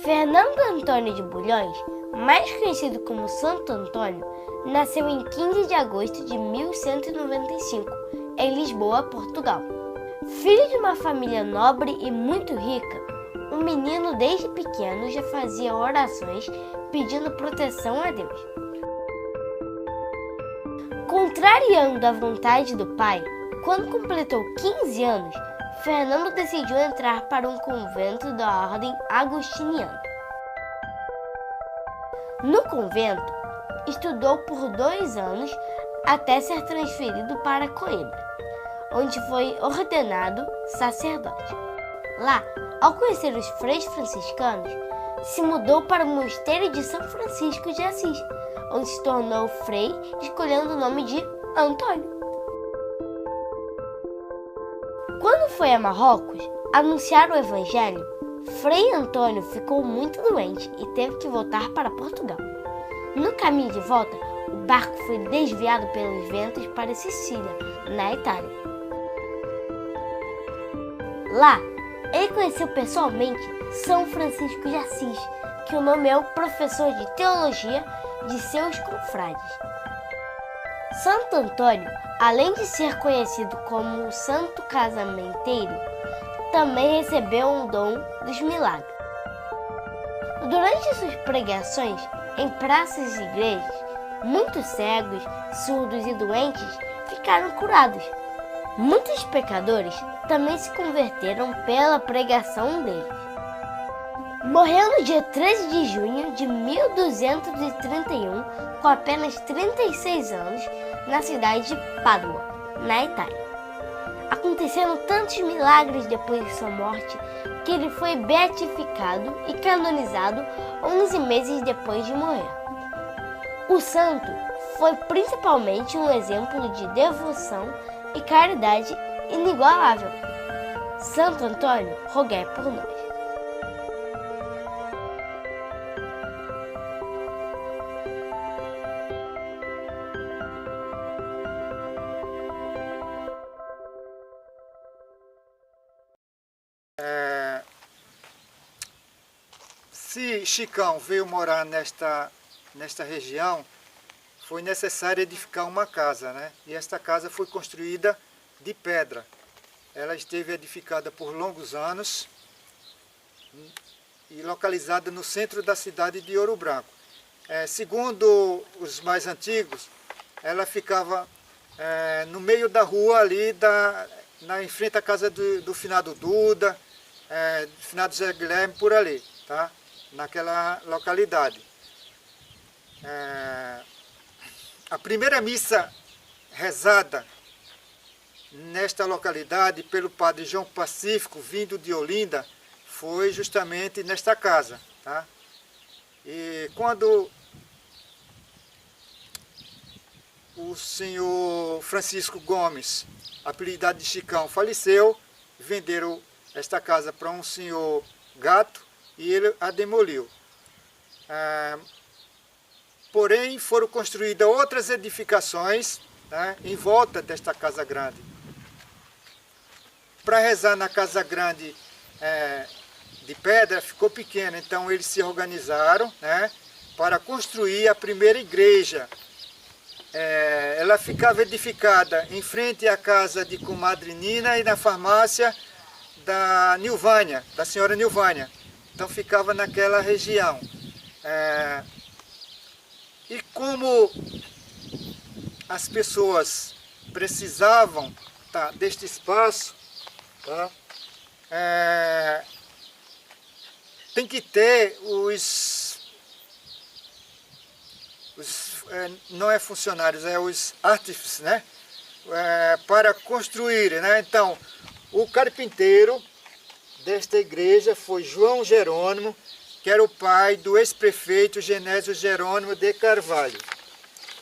Fernando Antônio de Bulhões, mais conhecido como Santo Antônio, nasceu em 15 de agosto de 1195, em Lisboa, Portugal. Filho de uma família nobre e muito rica, o menino desde pequeno já fazia orações pedindo proteção a Deus. Contrariando a vontade do pai, quando completou 15 anos, Fernando decidiu entrar para um convento da ordem agostiniana. No convento, estudou por 2 anos até ser transferido para Coimbra, onde foi ordenado sacerdote. Lá, ao conhecer os freios franciscanos, se mudou para o mosteiro de São Francisco de Assis, onde se tornou frei, escolhendo o nome de Antônio. Quando foi a Marrocos anunciar o evangelho, Frei Antônio ficou muito doente e teve que voltar para Portugal. No caminho de volta, o barco foi desviado pelos ventos para Sicília, na Itália. Lá, ele conheceu pessoalmente São Francisco de Assis, que o nomeou professor de teologia de seus confrades. Santo Antônio, além de ser conhecido como o Santo Casamenteiro, também recebeu um dom dos milagres. Durante suas pregações em praças e igrejas, muitos cegos, surdos e doentes ficaram curados. Muitos pecadores também se converteram pela pregação dele. Morreu no dia 13 de junho de 1231, com apenas 36 anos, na cidade de Pádua, na Itália. Aconteceram tantos milagres depois de sua morte que ele foi beatificado e canonizado 11 meses depois de morrer. O santo foi principalmente um exemplo de devoção e caridade inigualável. Santo Antônio, rogai por nós. Se Chicão veio morar nesta região, foi necessário edificar uma casa, né? E esta casa foi construída de pedra. Ela esteve edificada por longos anos e localizada no centro da cidade de Ouro Branco. Segundo os mais antigos, ela ficava no meio da rua ali, em frente à casa do finado Duda, do finado Zé Guilherme, por ali, tá? Naquela localidade. A primeira missa rezada nesta localidade pelo padre João Pacífico, vindo de Olinda, foi justamente nesta casa, tá? E quando o senhor Francisco Gomes, apelidado de Chicão, faleceu, venderam esta casa para um senhor Gato e ele a demoliu. Porém, foram construídas outras edificações, né, em volta desta casa grande. Para rezar na casa grande de pedra ficou pequena, então eles se organizaram, né, para construir a primeira igreja. Ela ficava edificada em frente à casa de comadre Nina e na farmácia da Nilvânia, da senhora Nilvânia. Então ficava naquela região. E como as pessoas precisavam, tá, deste espaço, tá, tem que ter não é funcionários, os artífices, né, para construir, né? Então, o carpinteiro desta igreja foi João Jerônimo, que era o pai do ex-prefeito Genésio Jerônimo de Carvalho.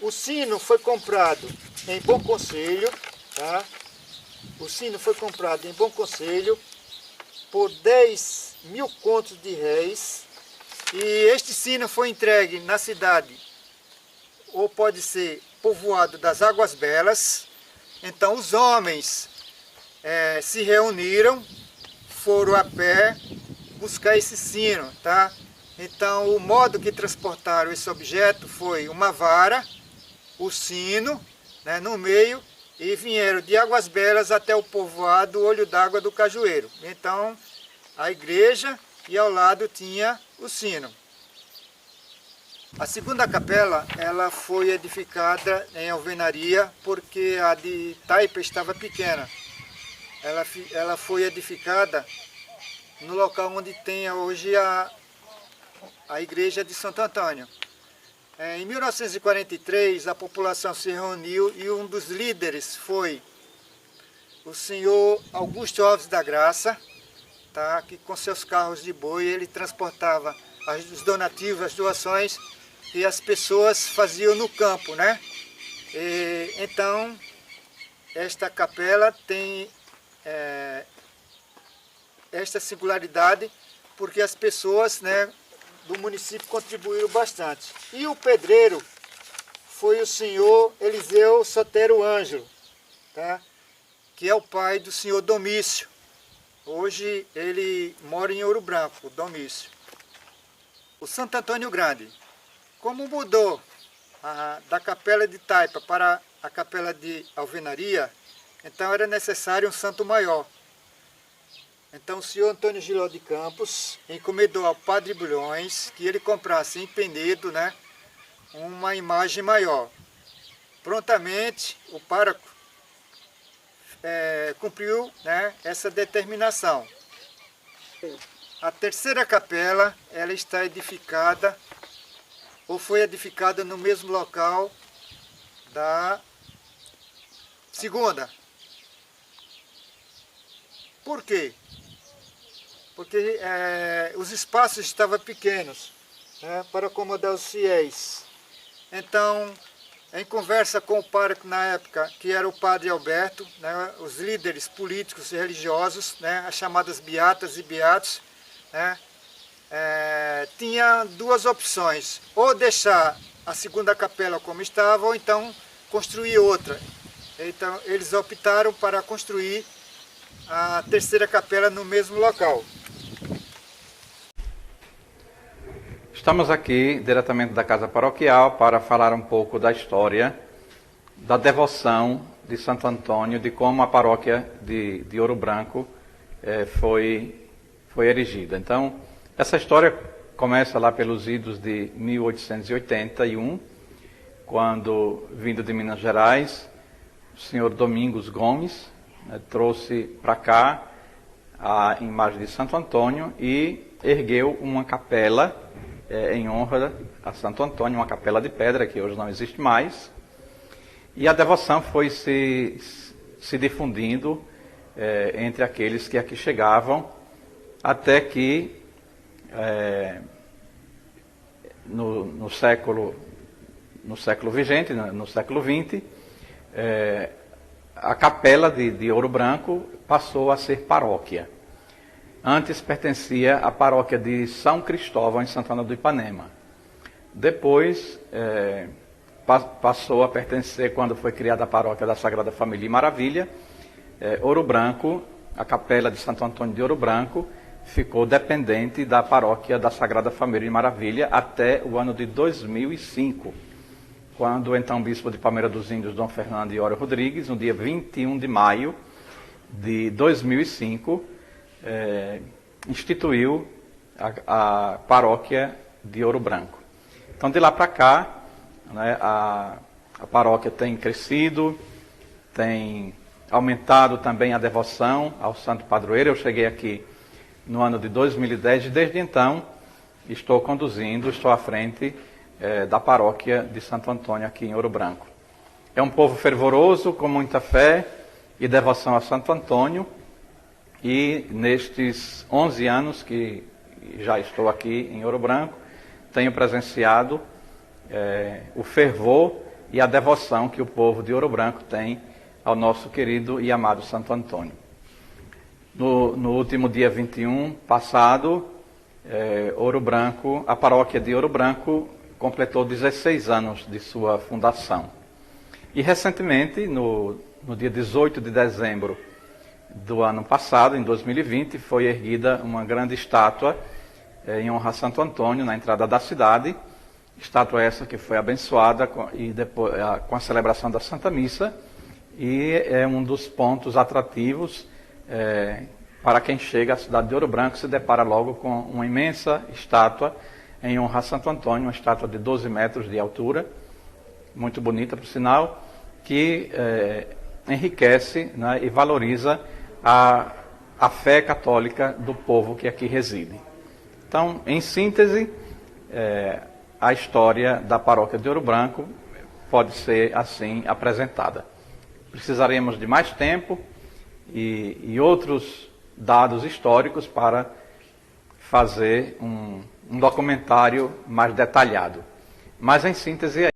O sino foi comprado em Bom Conselho, tá? O sino foi comprado em Bom Conselho por 10.000 contos de réis, E este sino foi entregue na cidade, ou pode ser povoado das Águas Belas. Então os homens se reuniram, foram a pé buscar esse sino, tá? Então o modo que transportaram esse objeto foi uma vara, o sino, né, no meio, e vieram de Águas Belas até o povoado Olho d'Água do Cajueiro. Então a igreja e ao lado tinha o sino. A segunda capela, ela foi edificada em alvenaria porque a de Taipa estava pequena. Ela foi edificada no local onde tem hoje a igreja de Santo Antônio. Em 1943, a população se reuniu e um dos líderes foi o senhor Augusto Alves da Graça, tá? Que com seus carros de boi ele transportava os donativos, as doações que as pessoas faziam no campo, né? Então, esta capela tem esta singularidade porque as pessoas, né, do município contribuíram bastante. E o pedreiro foi o senhor Eliseu Sotero Ângelo, tá? Que é o pai do senhor Domício. Hoje ele mora em Ouro Branco, o Domício. O Santo Antônio Grande, como mudou da capela de Taipa para a capela de alvenaria, então era necessário um santo maior. Então o senhor Antônio Giló de Campos encomendou ao padre Bulhões que ele comprasse em Penedo, né, uma imagem maior. Prontamente o pároco cumpriu, né, essa determinação. A terceira capela, ela está edificada, ou foi edificada no mesmo local da segunda. Por quê? Porque os espaços estavam pequenos, né, para acomodar os fiéis. Então, em conversa com o pároco na época, que era o padre Alberto, né, os líderes políticos e religiosos, né, as chamadas beatas e beatos, né, tinha duas opções: ou deixar a segunda capela como estava, ou então construir outra. Então eles optaram para construir a terceira capela no mesmo local. Estamos aqui diretamente da Casa Paroquial para falar um pouco da história da devoção de Santo Antônio, de como a paróquia de Ouro Branco foi erigida. Então, essa história começa lá pelos idos de 1881, quando, vindo de Minas Gerais, o senhor Domingos Gomes trouxe para cá a imagem de Santo Antônio e ergueu uma capela em honra a Santo Antônio, uma capela de pedra que hoje não existe mais. E a devoção foi se difundindo entre aqueles que aqui chegavam, até que no século vigente, no século XX, a capela de Ouro Branco passou a ser paróquia. Antes pertencia à paróquia de São Cristóvão, em Santana do Ipanema. Depois passou a pertencer, quando foi criada a paróquia da Sagrada Família e Maravilha, Ouro Branco, a capela de Santo Antônio de Ouro Branco, ficou dependente da paróquia da Sagrada Família e Maravilha até o ano de 2005, quando o então bispo de Palmeira dos Índios, Dom Fernando Iório Rodrigues, no dia 21 de maio de 2005, instituiu a paróquia de Ouro Branco. Então, de lá para cá, né, a paróquia tem crescido, tem aumentado também a devoção ao santo padroeiro. Eu cheguei aqui no ano de 2010 e desde então estou à frente da paróquia de Santo Antônio aqui em Ouro Branco. É um povo fervoroso, com muita fé e devoção a Santo Antônio, e nestes 11 anos que já estou aqui em Ouro Branco, tenho presenciado o fervor e a devoção que o povo de Ouro Branco tem ao nosso querido e amado Santo Antônio. No último dia 21 passado, Ouro Branco, a paróquia de Ouro Branco completou 16 anos de sua fundação. E recentemente, no dia 18 de dezembro do ano passado, em 2020, foi erguida uma grande estátua em honra a Santo Antônio, na entrada da cidade. Estátua essa que foi abençoada com a celebração da Santa Missa, e é um dos pontos atrativos para quem chega à cidade de Ouro Branco, se depara logo com uma imensa estátua em honra a Santo Antônio, uma estátua de 12 metros de altura, muito bonita, por sinal, que enriquece, né, e valoriza a fé católica do povo que aqui reside. Então, em síntese, a história da paróquia de Ouro Branco pode ser assim apresentada. Precisaremos de mais tempo e outros dados históricos para fazer um documentário mais detalhado. Mas, em síntese,